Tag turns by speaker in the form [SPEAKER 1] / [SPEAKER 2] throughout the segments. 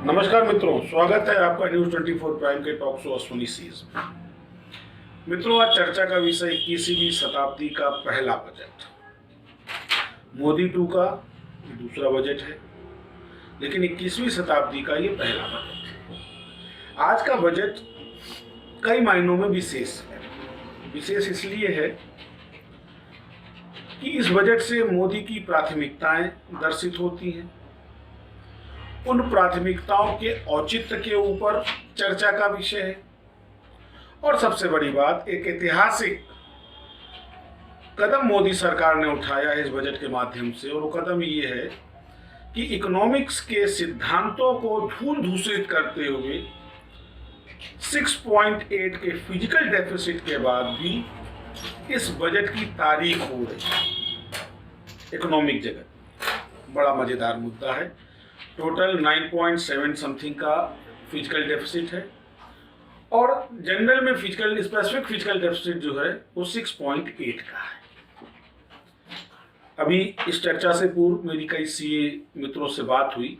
[SPEAKER 1] नमस्कार मित्रों, स्वागत है आपका न्यूज 24 प्राइम के टॉक शो अश्विनी सीज में। मित्रों, आज चर्चा का विषय 21वीं शताब्दी का पहला बजट। मोदी 2 का ये दूसरा बजट है, लेकिन 21वीं शताब्दी का ये पहला बजट है। आज का बजट कई मायनों में विशेष है। विशेष इसलिए है कि इस बजट से मोदी की प्राथमिकताएं दर्शित होती हैं। उन प्राथमिकताओं के औचित्य के ऊपर चर्चा का विषय है और सबसे बड़ी बात, एक ऐतिहासिक कदम मोदी सरकार ने उठाया है इस बजट के माध्यम से, और वो कदम ये है कि इकोनॉमिक्स के सिद्धांतों को धूल दूषित करते हुए 6.8 के फिजिकल डेफिसिट के बाद भी इस बजट की तारीफ हो रही है इकोनॉमिक जगत। बड़ा मजेदार मुद्दा है। टोटल 9.7 समथिंग का फिजिकल डेफिसिट है और जनरल में स्पेसिफिक फिजिकल डेफिसिट जो है वो 6.8 का है। अभी इस चर्चा से पूर्व मेरी कई सीए मित्रों से बात हुई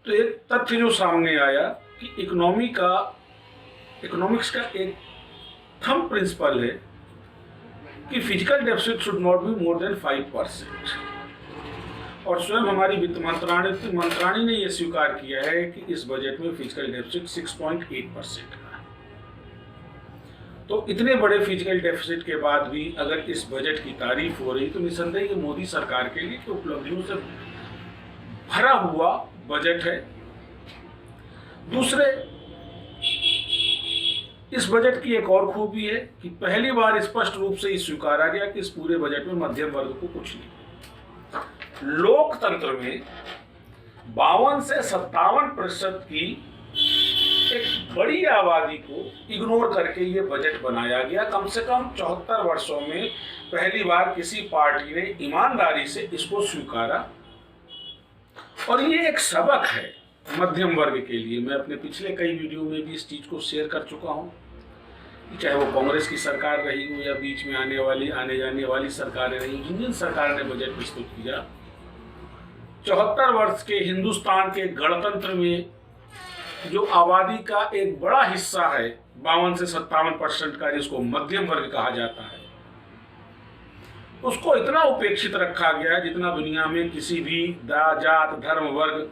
[SPEAKER 1] तो एक तथ्य जो सामने आया कि इकोनॉमिक्स का एक थंब प्रिंसिपल है कि physical deficit should not be more than 5%। और स्वयं हमारी वित्त मंत्राणी ने यह स्वीकार किया है कि इस बजट में फिजिकल डेफिसिट 6.8% का है। तो इतने बड़े फिजिकल डेफिसिट के बाद भी अगर इस बजट की तारीफ हो रही तो निसंदेह ये मोदी सरकार के लिए उपलब्धियों से भरा हुआ बजट है। दूसरे, इस बजट की एक और खूबी है कि पहली बार स्पष्ट रूप से ये स्वीकारा गया कि इस पूरे बजट में मध्यम वर्ग को कुछ नहीं। लोकतंत्र में 52 से 57% की एक बड़ी आबादी को इग्नोर करके ये बजट बनाया गया। कम से कम 74 वर्षों में पहली बार किसी पार्टी ने ईमानदारी से इसको स्वीकारा, और ये एक सबक है मध्यम वर्ग के लिए। मैं अपने पिछले कई वीडियो में भी इस चीज को शेयर कर चुका हूं, चाहे वो कांग्रेस की सरकार रही हो या बीच में आने जाने वाली सरकारें रही, जिन सरकार ने बजट प्रस्तुत किया, 74 वर्ष के हिंदुस्तान के गणतंत्र में जो आबादी का एक बड़ा हिस्सा है 52 से 57% का, जिसको मध्यम वर्ग कहा जाता है, उसको इतना उपेक्षित रखा गया जितना दुनिया में किसी भी जात धर्म वर्ग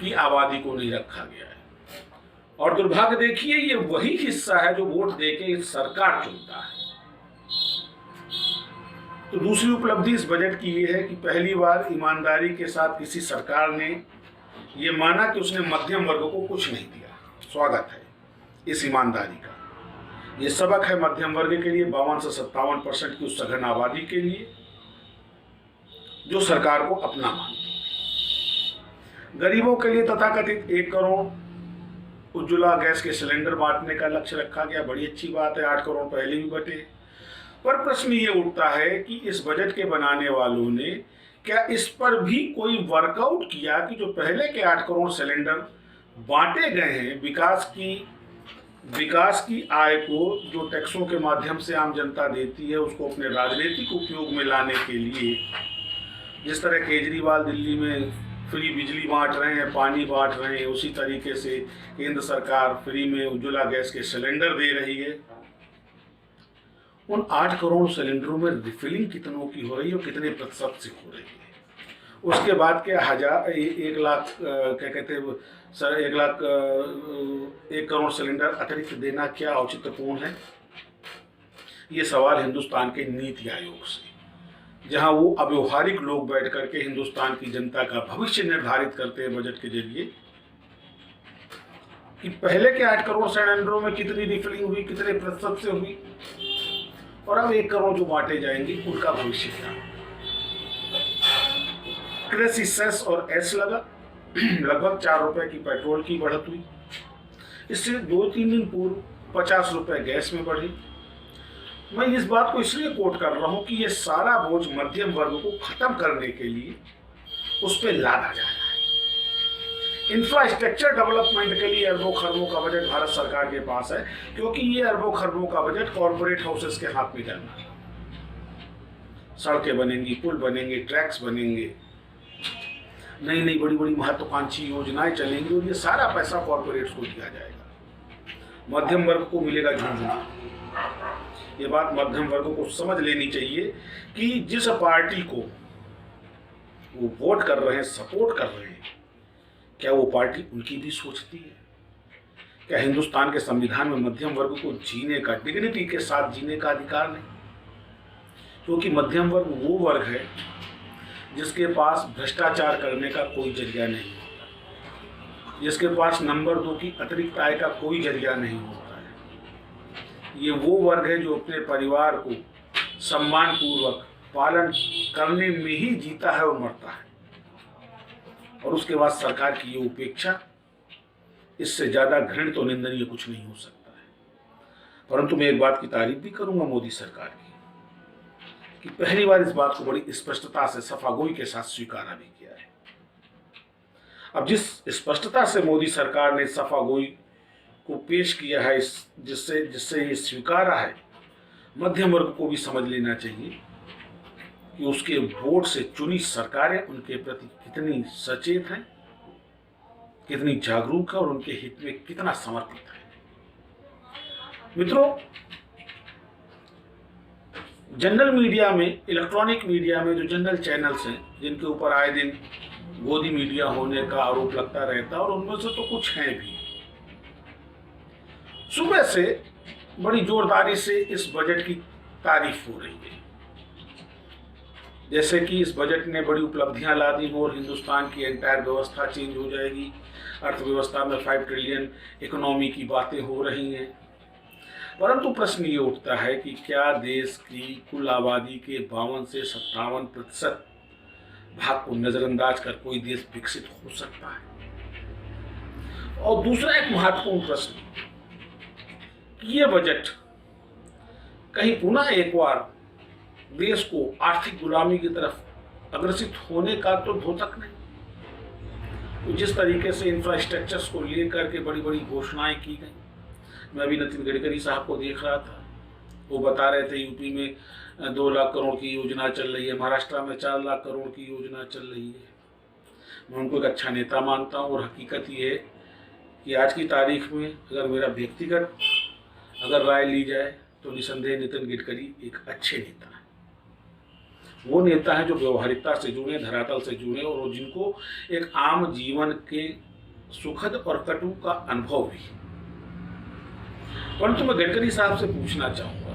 [SPEAKER 1] की आबादी को नहीं रखा गया है। और दुर्भाग्य देखिए, ये वही हिस्सा है जो वोट देके सरकार चुनता है। तो दूसरी उपलब्धि इस बजट की ये है कि पहली बार ईमानदारी के साथ किसी सरकार ने ये माना कि उसने मध्यम वर्ग को कुछ नहीं दिया। स्वागत है इस ईमानदारी का। ये सबक है मध्यम वर्ग के लिए, 52 से 57% की उस सघन आबादी के लिए जो सरकार को अपना मानती है। गरीबों के लिए तथाकथित 1 करोड़ उज्ज्वला गैस के सिलेंडर बांटने का लक्ष्य रखा गया। बड़ी अच्छी बात है, 8 करोड़ पहले भी बटे। पर प्रश्न ये उठता है कि इस बजट के बनाने वालों ने क्या इस पर भी कोई वर्कआउट किया कि जो पहले के 8 करोड़ सिलेंडर बांटे गए हैं, विकास की आय को जो टैक्सों के माध्यम से आम जनता देती है उसको अपने राजनीतिक उपयोग में लाने के लिए, जिस तरह केजरीवाल दिल्ली में फ्री बिजली बांट रहे हैं, पानी बांट रहे हैं, उसी तरीके से केंद्र सरकार फ्री में उज्ज्वला गैस के सिलेंडर दे रही है। उन 8 करोड़ सिलेंडरों में रिफिलिंग कितनों की हो रही है और कितने प्रतिशत से हो रही है? उसके बाद के 1 लाख क्या कहते हैं सर, 1 करोड़ सिलेंडर अतिरिक्त देना क्या औचित्यपूर्ण है? ये सवाल हिंदुस्तान के नीति आयोग से, जहां वो अव्यवहारिक लोग बैठ करके हिंदुस्तान की जनता का भविष्य निर्धारित करते हैं बजट के जरिए, कि पहले के 8 करोड़ सिलेंडरों में कितनी रिफिलिंग हुई, कितने प्रतिशत से हुई, और अब 1 करोड़ जो बांटे जाएंगे उनका भविष्य क्या। कृषि सेस और एस लगा, लगभग 4 रुपए की पेट्रोल की बढ़त हुई। इससे 2-3 दिन पूर्व 50 रुपए गैस में बढ़ी। मैं इस बात को इसलिए कोट कर रहा हूं कि यह सारा बोझ मध्यम वर्ग को खत्म करने के लिए उस पर लादा जा रहा है। इंफ्रास्ट्रक्चर डेवलपमेंट के लिए अरबों खरबों का बजट भारत सरकार के पास है, क्योंकि ये अरबों खरबों का बजट कॉर्पोरेट हाउसेस के हाथ में जाना है। सड़कें बनेंगी, पुल बनेंगे, ट्रैक्स बनेंगे, नई नई बड़ी बड़ी महत्वाकांक्षी योजनाएं चलेंगी और ये सारा पैसा कॉरपोरेट्स को दिया जाएगा, मध्यम वर्ग को मिलेगा झुंझुना। ये बात मध्यम वर्ग को समझ लेनी चाहिए कि जिस पार्टी को वो वोट कर रहे हैं, सपोर्ट कर रहे हैं, क्या वो पार्टी उनकी भी सोचती है? क्या हिंदुस्तान के संविधान में मध्यम वर्ग को जीने का, डिग्निटी के साथ जीने का अधिकार नहीं? क्योंकि मध्यम वर्ग वो वर्ग है जिसके पास भ्रष्टाचार करने का कोई जरिया नहीं होता, जिसके पास नंबर 2 की अतिरिक्त आय का कोई जरिया नहीं होता है। ये वो वर्ग है जो अपने परिवार को सम्मान पूर्वक पालन करने में ही जीता है और मरता है, और उसके बाद सरकार की ये उपेक्षा, इससे ज्यादा घृणित और निंदनीय कुछ नहीं हो सकता है। परंतु मैं एक बात की तारीफ भी करूंगा मोदी सरकार की कि पहली बार इस बात को बड़ी स्पष्टता से सफागोई के साथ स्वीकारा भी किया है। अब जिस स्पष्टता से मोदी सरकार ने सफागोई को पेश किया है, जिससे ये स्वीकारा है, मध्यम वर्ग को भी समझ लेना चाहिए कि उसके वोट से चुनी सरकारें उनके प्रति कितनी सचेत हैं, कितनी जागरूक है और उनके हित में कितना समर्पित है। मित्रों, जनरल मीडिया में, इलेक्ट्रॉनिक मीडिया में जो जनरल चैनल्स हैं जिनके ऊपर आए दिन गोदी मीडिया होने का आरोप लगता रहता है, और उनमें से तो कुछ हैं भी, सुबह से बड़ी जोरदारी से इस बजट की तारीफ हो रही है, जैसे कि इस बजट ने बड़ी उपलब्धियां ला दी और हिंदुस्तान की एंटायर व्यवस्था चेंज हो जाएगी, अर्थव्यवस्था में 5 ट्रिलियन इकोनॉमी की बातें हो रही हैं। परंतु प्रश्न ये उठता है कि क्या देश की कुल आबादी के 52 से 57% भाग को नजरअंदाज कर कोई देश विकसित हो सकता है? और दूसरा एक महत्वपूर्ण प्रश्न कि ये बजट कहीं पुनः एक बार देश को आर्थिक गुलामी की तरफ अग्रसित होने का तो द्योतक नहीं। तो जिस तरीके से इंफ्रास्ट्रक्चर्स को लेकर के बड़ी बड़ी घोषणाएं की गई, मैं अभी नितिन गडकरी साहब को देख रहा था, वो बता रहे थे यूपी में 2 लाख करोड़ की योजना चल रही है, महाराष्ट्र में 4 लाख करोड़ की योजना चल रही है। मैं उनको एक अच्छा नेता मानता हूँ और हकीकत ये है कि आज की तारीख में अगर मेरा व्यक्तिगत अगर राय ली जाए तो निसंदेह नितिन गडकरी एक अच्छे नेता है। वो नेता है जो व्यवहारिकता से जुड़े, धरातल से जुड़े और जिनको एक आम जीवन के सुखद और कटु का अनुभव भी। परंतु मैं गडकरी साहब से पूछना चाहूँगा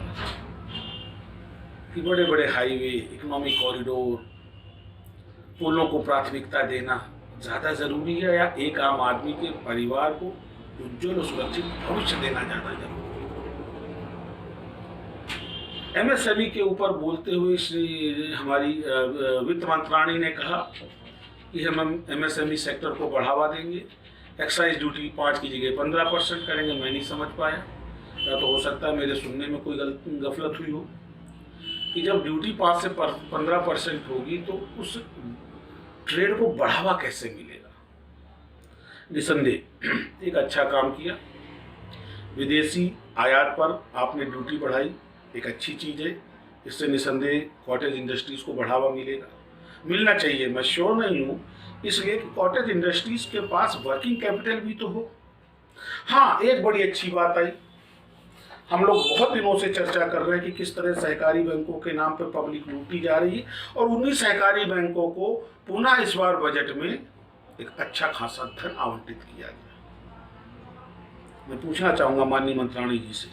[SPEAKER 1] कि बड़े बड़े हाईवे, इकोनॉमिक कॉरिडोर, पुलों को प्राथमिकता देना ज़्यादा ज़रूरी है या एक आम आदमी के परिवार को उज्ज्वल और सुरक्षित भविष्य देना ज़्यादा जरूरी है? एमएसएमई के ऊपर बोलते हुए हमारी वित्त मंत्रालय ने कहा कि हम एमएसएमई सेक्टर को बढ़ावा देंगे, एक्साइज ड्यूटी 5 की जगह 15% करेंगे। मैं नहीं समझ पाया, या तो हो सकता है मेरे सुनने में कोई गफलत हुई हो कि जब ड्यूटी 5 से 15% होगी तो उस ट्रेड को बढ़ावा कैसे मिलेगा? निसंदेह एक अच्छा काम किया, विदेशी आयात पर आपने ड्यूटी बढ़ाई, एक अच्छी चीज़ है। इससे निसंदेह कॉटेज इंडस्ट्रीज को बढ़ावा मिलेगा, मिलना चाहिए। मैं श्योर नहीं हूँ, इसलिए कि कॉटेज इंडस्ट्रीज के पास वर्किंग कैपिटल भी तो हो। हाँ, एक बड़ी अच्छी बात आई, हम लोग बहुत दिनों से चर्चा कर रहे हैं कि किस तरह सहकारी बैंकों के नाम पर पब्लिक लूटी जा रही है, और उन्हीं सहकारी बैंकों को पुनः इस बार बजट में एक अच्छा खासा धन आवंटित किया गया। मैं पूछना चाहूँगा माननीय मंत्रालय जी से,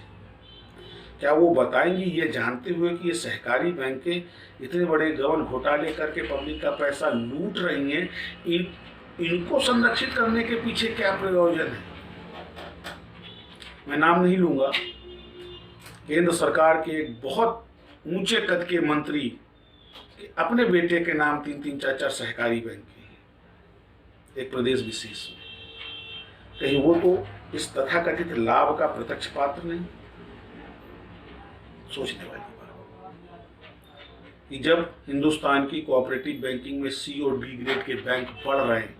[SPEAKER 1] क्या वो बताएंगी ये जानते हुए कि ये सहकारी बैंकें इतने बड़े गबन घोटाले करके पब्लिक का पैसा लूट रही हैं, इनको संरक्षित करने के पीछे क्या प्रयोजन है? मैं नाम नहीं लूंगा, केंद्र सरकार के एक बहुत ऊंचे कद के मंत्री के अपने बेटे के नाम 3-3, 4-4 सहकारी बैंक हैं एक प्रदेश विशेष में। कहीं वो तो इस तथाकथित लाभ का प्रत्यक्ष पात्र नहीं? सोचने वाली बात कि जब हिंदुस्तान की कोऑपरेटिव बैंकिंग में सी और डी ग्रेड के बैंक बढ़ रहे हैं,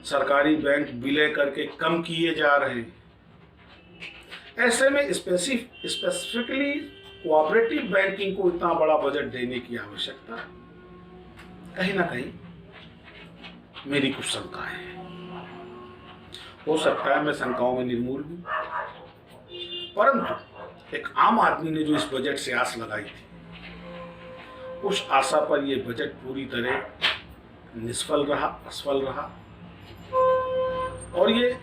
[SPEAKER 1] सरकारी बैंक विलय करके कम किए जा रहे हैं, ऐसे में स्पेसिफिकली कोऑपरेटिव बैंकिंग को इतना बड़ा बजट देने की आवश्यकता कहीं ना कहीं मेरी कुछ शंकाएं हैं। हो सकता है मैं शंकाओं में निर्मूल हूं, परंतु एक आम आदमी ने जो इस बजट से आस लगाई थी, उस आशा पर यह बजट पूरी तरह निष्फल रहा, असफल रहा। और ये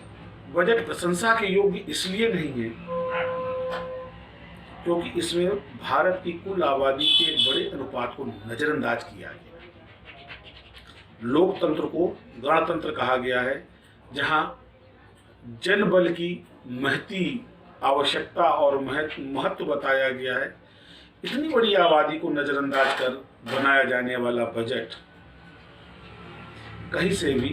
[SPEAKER 1] बजट प्रशंसा के योग्य इसलिए नहीं है क्योंकि इसमें भारत की कुल आबादी के एक बड़े अनुपात को नजरअंदाज किया गया। लोकतंत्र को गणतंत्र कहा गया है, जहां जनबल की महती आवश्यकता और महत्व बताया गया है। इतनी बड़ी आबादी को नजरअंदाज कर बनाया जाने वाला बजट कहीं से भी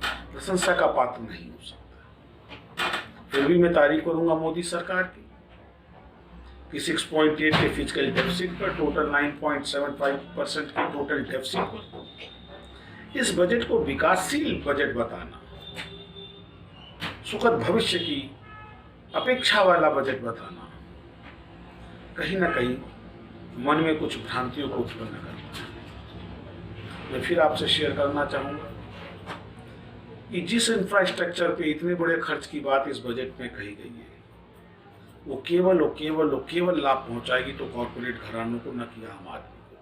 [SPEAKER 1] प्रशंसा का पात्र नहीं हो सकता। फिर भी मैं तारीफ करूंगा मोदी सरकार की कि 6.8 के फिजिकल डेफिसिट पर, टोटल 9.75% के टोटल डेफिसिट पर इस बजट को विकासशील बजट बताना, सुखद भविष्य की अपेक्षा वाला बजट बताना, कहीं ना कहीं मन में कुछ भ्रांतियों को उत्पन्न करता है। मैं फिर आपसे शेयर करना चाहूंगा कि जिस इंफ्रास्ट्रक्चर पे इतने बड़े खर्च की बात इस बजट में कही गई है, वो केवल लाभ पहुंचाएगी तो कॉर्पोरेट घरानों को, न कि आम आदमी को।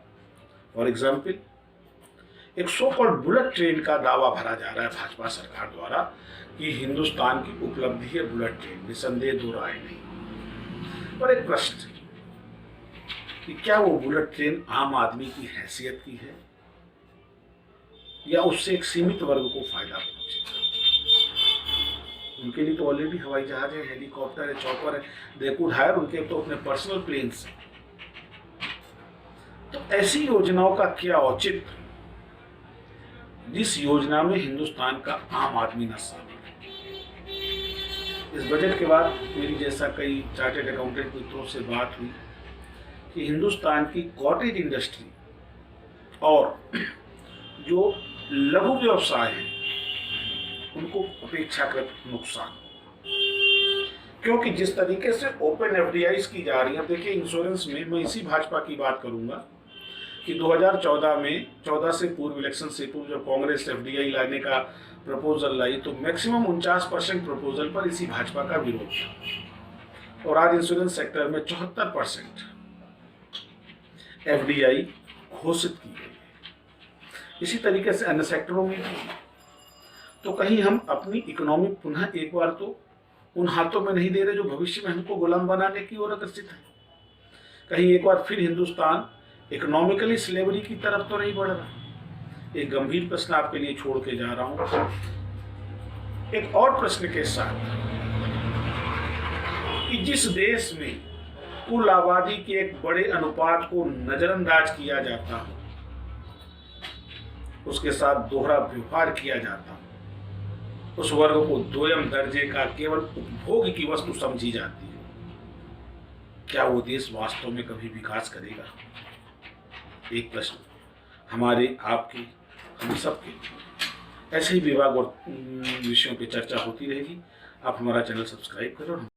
[SPEAKER 1] फॉर एग्जाम्पल, एक सो कॉल्ड बुलेट ट्रेन का दावा भरा जा रहा है भाजपा सरकार द्वारा कि हिंदुस्तान की उपलब्धि है बुलेट ट्रेन, निसंदेह दो राय नहीं। पर एक प्रश्न कि क्या वो बुलेट ट्रेन आम आदमी की हैसियत की है या उससे एक सीमित वर्ग को फायदा पहुंचेगा? उनके लिए तो ऑलरेडी हवाई जहाज है, हेलीकॉप्टर है, चॉपर है, दे कुड हायर, उनके तो अपने पर्सनल प्लेन्स हैं। तो ऐसी योजनाओं का क्या औचित्य जिस योजना में हिंदुस्तान का आम आदमी न शामिल है? इस बजट के बाद मेरी जैसा कई चार्टर्ड अकाउंटेंट मित्रों से बात हुई कि हिंदुस्तान की कॉटेज इंडस्ट्री और जो लघु व्यवसाय है उनको अपेक्षाकृत नुकसान, क्योंकि जिस तरीके से ओपन एफडीआईज की जा रही है। देखिए, इंश्योरेंस में मैं इसी भाजपा की बात करूंगा कि 2014 में, 14 से पूर्व, इलेक्शन से पूर्व, जब कांग्रेस एफडीआई लाने का प्रपोजल लाई तो मैक्सिमम 49% प्रपोजल पर इसी भाजपा का विरोध था, और आज इंश्योरेंस सेक्टर में 74% एफडीआई घोषित की गई है। इसी तरीके से अन्य सेक्टरों में भी। तो कहीं हम अपनी इकोनॉमी पुनः एक बार तो उन हाथों में नहीं दे रहे जो भविष्य में हमको गुलाम बनाने की ओर अग्रसित है? कहीं एक बार फिर हिंदुस्तान इकोनॉमिकली स्लेवरी की तरफ तो नहीं बढ़ रहा? एक गंभीर प्रश्न आपके लिए छोड़ के जा रहा हूं, एक और प्रश्न के साथ, कि जिस देश में कुल आबादी के एक बड़े अनुपात को नजरअंदाज किया जाता हो, उसके साथ दोहरा व्यवहार किया जाता हो, उस वर्ग को दोयम दर्जे का केवल उपभोग की वस्तु समझी जाती है, क्या वो देश वास्तव में कभी विकास करेगा? एक प्रश्न हमारे, आपके, हम सबके लिए। ऐसे ही विभाग और विषयों पर चर्चा होती रहेगी। आप हमारा चैनल सब्सक्राइब करो।